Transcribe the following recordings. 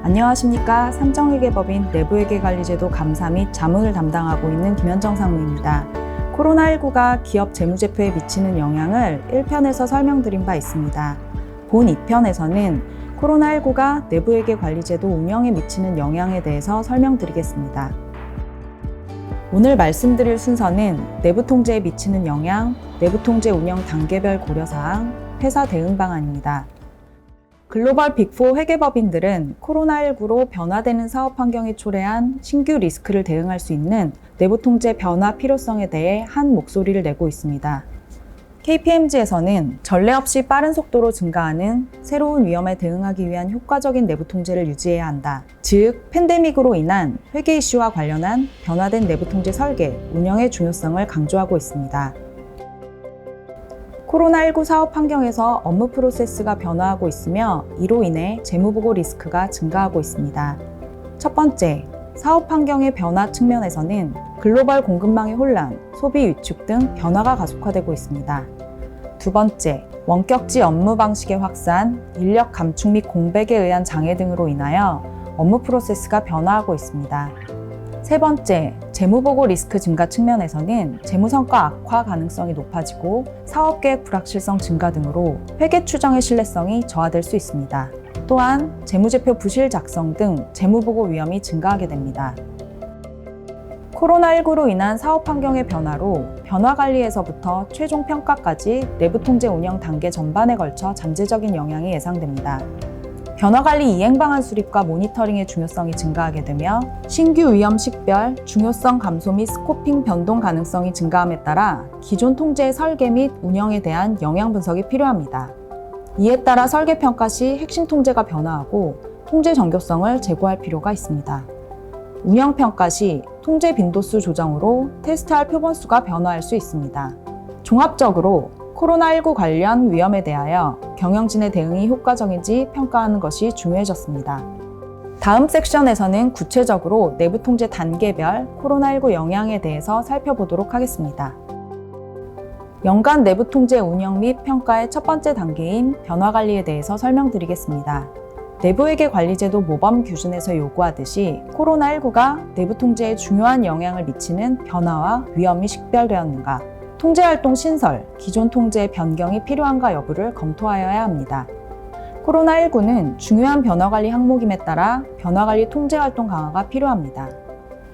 안녕하십니까. 삼정회계법인 내부회계관리제도 감사 및 자문을 담당하고 있는 김현정 상무입니다. 코로나19가 기업 재무제표에 미치는 영향을 1편에서 설명드린 바 있습니다. 본 2편에서는 코로나19가 내부회계관리제도 운영에 미치는 영향에 대해서 설명드리겠습니다. 오늘 말씀드릴 순서는 내부통제에 미치는 영향, 내부통제 운영 단계별 고려사항, 회사 대응 방안입니다. 글로벌 빅4 회계법인들은 코로나19로 변화되는 사업 환경이 초래한 신규 리스크를 대응할 수 있는 내부통제 변화 필요성에 대해 한 목소리를 내고 있습니다. KPMG에서는 전례 없이 빠른 속도로 증가하는 새로운 위험에 대응하기 위한 효과적인 내부통제를 유지해야 한다. 즉, 팬데믹으로 인한 회계 이슈와 관련한 변화된 내부통제 설계, 운영의 중요성을 강조하고 있습니다. 코로나19 사업 환경에서 업무 프로세스가 변화하고 있으며 이로 인해 재무보고 리스크가 증가하고 있습니다. 첫 번째, 사업 환경의 변화 측면에서는 글로벌 공급망의 혼란, 소비 위축 등 변화가 가속화되고 있습니다. 두 번째, 원격지 업무 방식의 확산, 인력 감축 및 공백에 의한 장애 등으로 인하여 업무 프로세스가 변화하고 있습니다. 세 번째, 재무보고 리스크 증가 측면에서는 재무성과 악화 가능성이 높아지고 사업계획 불확실성 증가 등으로 회계 추정의 신뢰성이 저하될 수 있습니다. 또한 재무제표 부실 작성 등 재무보고 위험이 증가하게 됩니다. 코로나19로 인한 사업 환경의 변화로 변화관리에서부터 최종 평가까지 내부통제 운영 단계 전반에 걸쳐 잠재적인 영향이 예상됩니다. 변화관리 이행방안 수립과 모니터링의 중요성이 증가하게 되며 신규 위험 식별, 중요성 감소 및 스코핑 변동 가능성이 증가함에 따라 기존 통제의 설계 및 운영에 대한 영향 분석이 필요합니다. 이에 따라 설계 평가 시 핵심 통제가 변화하고 통제 정교성을 제고할 필요가 있습니다. 운영 평가 시 통제 빈도수 조정으로 테스트할 표본수가 변화할 수 있습니다. 종합적으로 코로나19 관련 위험에 대하여 경영진의 대응이 효과적인지 평가하는 것이 중요해졌습니다. 다음 섹션에서는 구체적으로 내부통제 단계별 코로나19 영향에 대해서 살펴보도록 하겠습니다. 연간 내부통제 운영 및 평가의 첫 번째 단계인 변화관리에 대해서 설명드리겠습니다. 내부회계관리제도 모범 규준에서 요구하듯이 코로나19가 내부통제에 중요한 영향을 미치는 변화와 위험이 식별되었는가, 통제활동 신설, 기존 통제의 변경이 필요한가 여부를 검토하여야 합니다. 코로나19는 중요한 변화관리 항목임에 따라 변화관리 통제활동 강화가 필요합니다.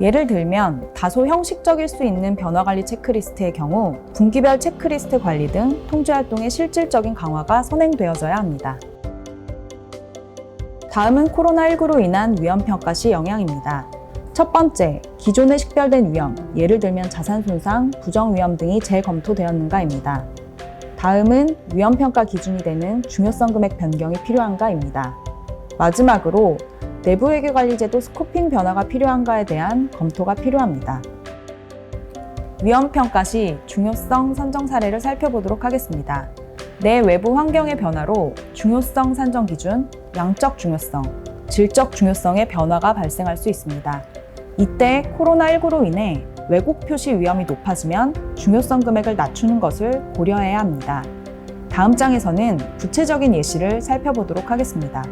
예를 들면 다소 형식적일 수 있는 변화관리 체크리스트의 경우 분기별 체크리스트 관리 등 통제활동의 실질적인 강화가 선행되어져야 합니다. 다음은 코로나19로 인한 위험평가 시 영향입니다. 첫 번째, 기존에 식별된 위험, 예를 들면 자산 손상, 부정 위험 등이 재검토되었는가입니다. 다음은 위험평가 기준이 되는 중요성 금액 변경이 필요한가입니다. 마지막으로 내부회계관리제도 스코핑 변화가 필요한가에 대한 검토가 필요합니다. 위험평가 시 중요성 선정 사례를 살펴보도록 하겠습니다. 내 외부 환경의 변화로 중요성 산정 기준, 양적 중요성, 질적 중요성의 변화가 발생할 수 있습니다. 이때 코로나19로 인해 왜곡 표시 위험이 높아지면 중요성 금액을 낮추는 것을 고려해야 합니다. 다음 장에서는 구체적인 예시를 살펴보도록 하겠습니다.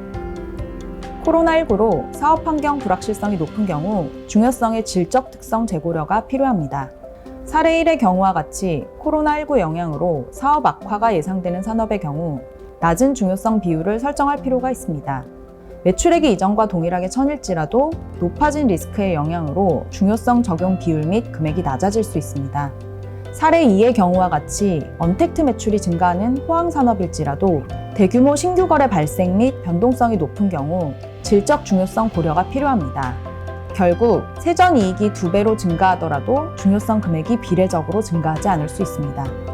코로나19로 사업 환경 불확실성이 높은 경우 중요성의 질적 특성 재고려가 필요합니다. 사례 1의 경우와 같이 코로나19 영향으로 사업 악화가 예상되는 산업의 경우 낮은 중요성 비율을 설정할 필요가 있습니다. 매출액이 이전과 동일하게 천일지라도 높아진 리스크의 영향으로 중요성 적용 비율 및 금액이 낮아질 수 있습니다. 사례 2의 경우와 같이 언택트 매출이 증가하는 호황산업일지라도 대규모 신규 거래 발생 및 변동성이 높은 경우 질적 중요성 고려가 필요합니다. 결국 세전 이익이 2배로 증가하더라도 중요성 금액이 비례적으로 증가하지 않을 수 있습니다.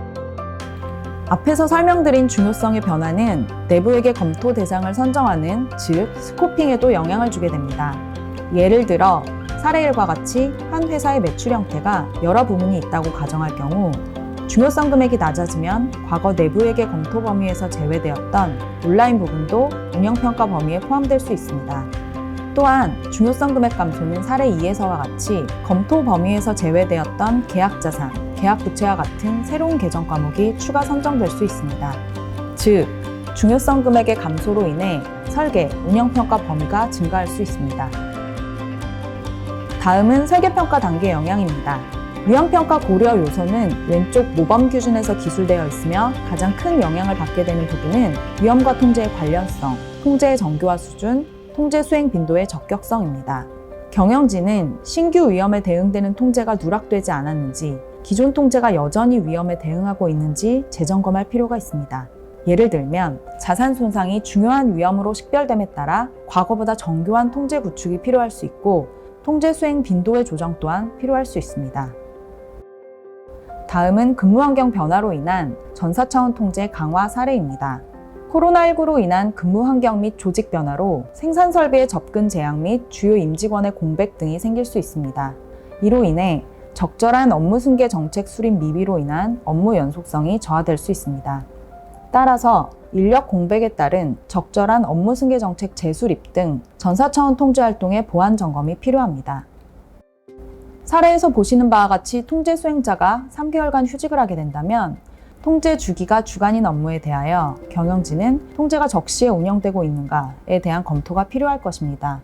앞에서 설명드린 중요성의 변화는 내부회계 검토 대상을 선정하는, 즉 스코핑에도 영향을 주게 됩니다. 예를 들어 사례 1과 같이 한 회사의 매출 형태가 여러 부문이 있다고 가정할 경우 중요성 금액이 낮아지면 과거 내부회계 검토 범위에서 제외되었던 온라인 부분도 운영평가 범위에 포함될 수 있습니다. 또한 중요성 금액 감소는 사례 2에서와 같이 검토 범위에서 제외되었던 계약자산, 계약부채와 같은 새로운 계정 과목이 추가 선정될 수 있습니다. 즉, 중요성 금액의 감소로 인해 설계, 운영평가 범위가 증가할 수 있습니다. 다음은 설계평가 단계 영향입니다. 위험평가 고려 요소는 왼쪽 모범 기준에서 기술되어 있으며 가장 큰 영향을 받게 되는 부분은 위험과 통제의 관련성, 통제의 정교화 수준, 통제 수행 빈도의 적격성입니다. 경영진은 신규 위험에 대응되는 통제가 누락되지 않았는지, 기존 통제가 여전히 위험에 대응하고 있는지 재점검할 필요가 있습니다. 예를 들면 자산 손상이 중요한 위험으로 식별됨에 따라 과거보다 정교한 통제 구축이 필요할 수 있고 통제 수행 빈도의 조정 또한 필요할 수 있습니다. 다음은 근무 환경 변화로 인한 전사 차원 통제 강화 사례입니다. 코로나19로 인한 근무 환경 및 조직 변화로 생산 설비의 접근 제한 및 주요 임직원의 공백 등이 생길 수 있습니다. 이로 인해 적절한 업무 승계 정책 수립 미비로 인한 업무 연속성이 저하될 수 있습니다. 따라서 인력 공백에 따른 적절한 업무 승계 정책 재수립 등 전사 차원 통제 활동의 보완 점검이 필요합니다. 사례에서 보시는 바와 같이 통제 수행자가 3개월간 휴직을 하게 된다면 통제 주기가 주간인 업무에 대하여 경영진은 통제가 적시에 운영되고 있는가에 대한 검토가 필요할 것입니다.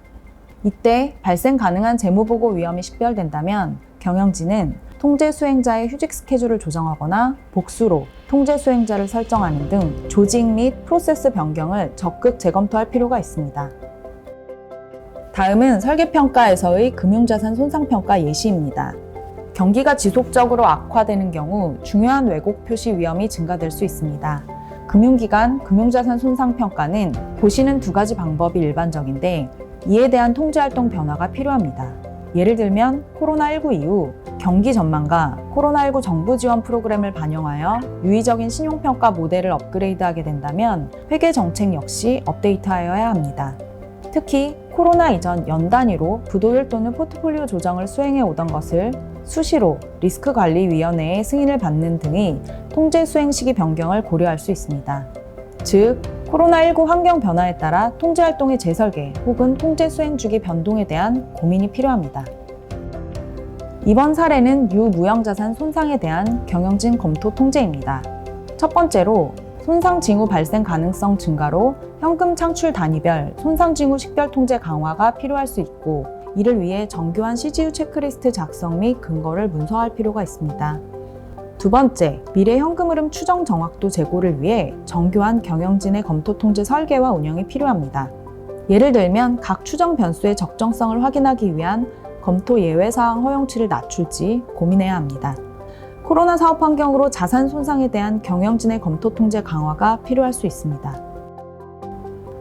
이때 발생 가능한 재무보고 위험이 식별된다면 경영진은 통제 수행자의 휴직 스케줄을 조정하거나 복수로 통제 수행자를 설정하는 등 조직 및 프로세스 변경을 적극 재검토할 필요가 있습니다. 다음은 설계평가에서의 금융자산 손상평가 예시입니다. 경기가 지속적으로 악화되는 경우 중요한 왜곡 표시 위험이 증가될 수 있습니다. 금융기관 금융자산 손상평가는 보시는 두 가지 방법이 일반적인데 이에 대한 통제활동 변화가 필요합니다. 예를 들면 코로나19 이후 경기 전망과 코로나19 정부 지원 프로그램을 반영하여 유의적인 신용평가 모델을 업그레이드하게 된다면 회계 정책 역시 업데이트하여야 합니다. 특히 코로나 이전 연 단위로 부도율 또는 포트폴리오 조정을 수행해 오던 것을 수시로 리스크관리위원회의 승인을 받는 등의 통제 수행 시기 변경을 고려할 수 있습니다. 즉, 코로나19 환경 변화에 따라 통제 활동의 재설계 혹은 통제 수행 주기 변동에 대한 고민이 필요합니다. 이번 사례는 유무형자산 손상에 대한 경영진 검토 통제입니다. 첫 번째로 손상 징후 발생 가능성 증가로 현금 창출 단위별 손상 징후 식별 통제 강화가 필요할 수 있고 이를 위해 정교한 CGU 체크리스트 작성 및 근거를 문서화할 필요가 있습니다. 두 번째, 미래 현금 흐름 추정 정확도 제고를 위해 정교한 경영진의 검토 통제 설계와 운영이 필요합니다. 예를 들면 각 추정 변수의 적정성을 확인하기 위한 검토 예외사항 허용치를 낮출지 고민해야 합니다. 코로나 사업 환경으로 자산 손상에 대한 경영진의 검토 통제 강화가 필요할 수 있습니다.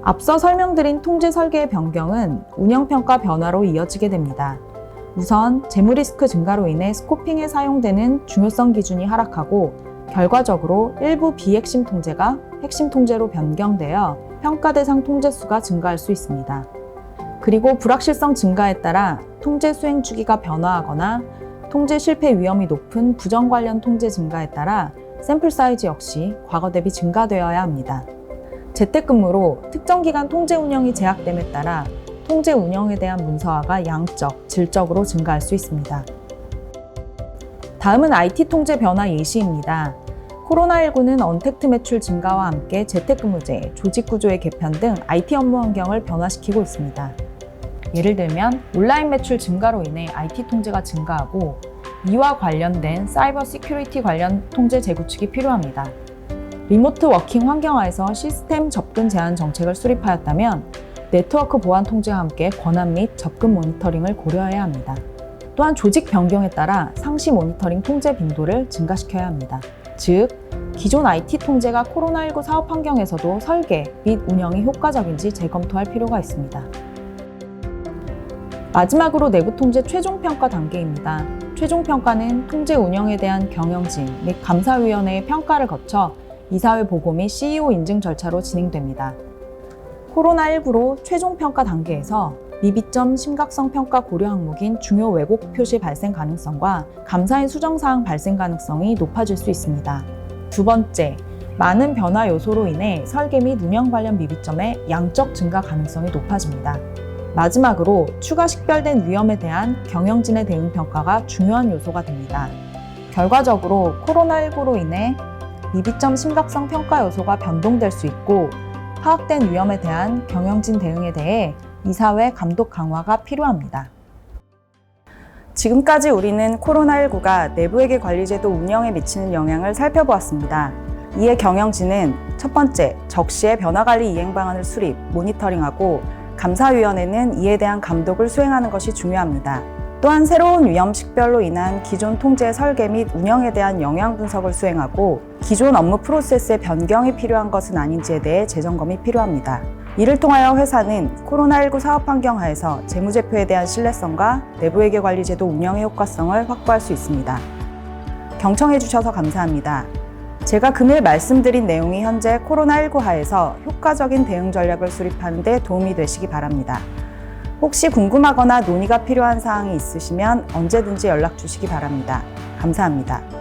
앞서 설명드린 통제 설계의 변경은 운영평가 변화로 이어지게 됩니다. 우선 재무 리스크 증가로 인해 스코핑에 사용되는 중요성 기준이 하락하고 결과적으로 일부 비핵심 통제가 핵심 통제로 변경되어 평가 대상 통제 수가 증가할 수 있습니다. 그리고 불확실성 증가에 따라 통제 수행 주기가 변화하거나 통제 실패 위험이 높은 부정 관련 통제 증가에 따라 샘플 사이즈 역시 과거 대비 증가되어야 합니다. 재택근무로 특정 기간 통제 운영이 제약됨에 따라 통제 운영에 대한 문서화가 양적, 질적으로 증가할 수 있습니다. 다음은 IT 통제 변화 예시입니다. 코로나19는 언택트 매출 증가와 함께 재택근무제, 조직구조의 개편 등 IT 업무 환경을 변화시키고 있습니다. 예를 들면 온라인 매출 증가로 인해 IT 통제가 증가하고 이와 관련된 사이버 시큐리티 관련 통제 재구축이 필요합니다. 리모트 워킹 환경하에서 시스템 접근 제한 정책을 수립하였다면 네트워크 보안 통제와 함께 권한 및 접근 모니터링을 고려해야 합니다. 또한 조직 변경에 따라 상시 모니터링 통제 빈도를 증가시켜야 합니다. 즉, 기존 IT 통제가 코로나19 사업 환경에서도 설계 및 운영이 효과적인지 재검토할 필요가 있습니다. 마지막으로 내부 통제 최종 평가 단계입니다. 최종 평가는 통제 운영에 대한 경영진 및 감사위원회의 평가를 거쳐 이사회 보고 및 CEO 인증 절차로 진행됩니다. 코로나19로 최종 평가 단계에서 미비점 심각성 평가 고려 항목인 중요 왜곡 표시 발생 가능성과 감사인 수정사항 발생 가능성이 높아질 수 있습니다. 두 번째, 많은 변화 요소로 인해 설계 및 운영 관련 미비점의 양적 증가 가능성이 높아집니다. 마지막으로 추가 식별된 위험에 대한 경영진의 대응 평가가 중요한 요소가 됩니다. 결과적으로 코로나19로 인해 미비점 심각성 평가 요소가 변동될 수 있고 파악된 위험에 대한 경영진 대응에 대해 이사회 감독 강화가 필요합니다. 지금까지 우리는 코로나19가 내부회계 관리제도 운영에 미치는 영향을 살펴보았습니다. 이에 경영진은 첫 번째, 적시에 변화관리 이행 방안을 수립, 모니터링하고 감사위원회는 이에 대한 감독을 수행하는 것이 중요합니다. 또한 새로운 위험 식별로 인한 기존 통제 설계 및 운영에 대한 영향 분석을 수행하고 기존 업무 프로세스의 변경이 필요한 것은 아닌지에 대해 재점검이 필요합니다. 이를 통하여 회사는 코로나19 사업 환경 하에서 재무제표에 대한 신뢰성과 내부회계 관리 제도 운영의 효과성을 확보할 수 있습니다. 경청해 주셔서 감사합니다. 제가 금일 말씀드린 내용이 현재 코로나19 하에서 효과적인 대응 전략을 수립하는 데 도움이 되시기 바랍니다. 혹시 궁금하거나 논의가 필요한 사항이 있으시면 언제든지 연락 주시기 바랍니다. 감사합니다.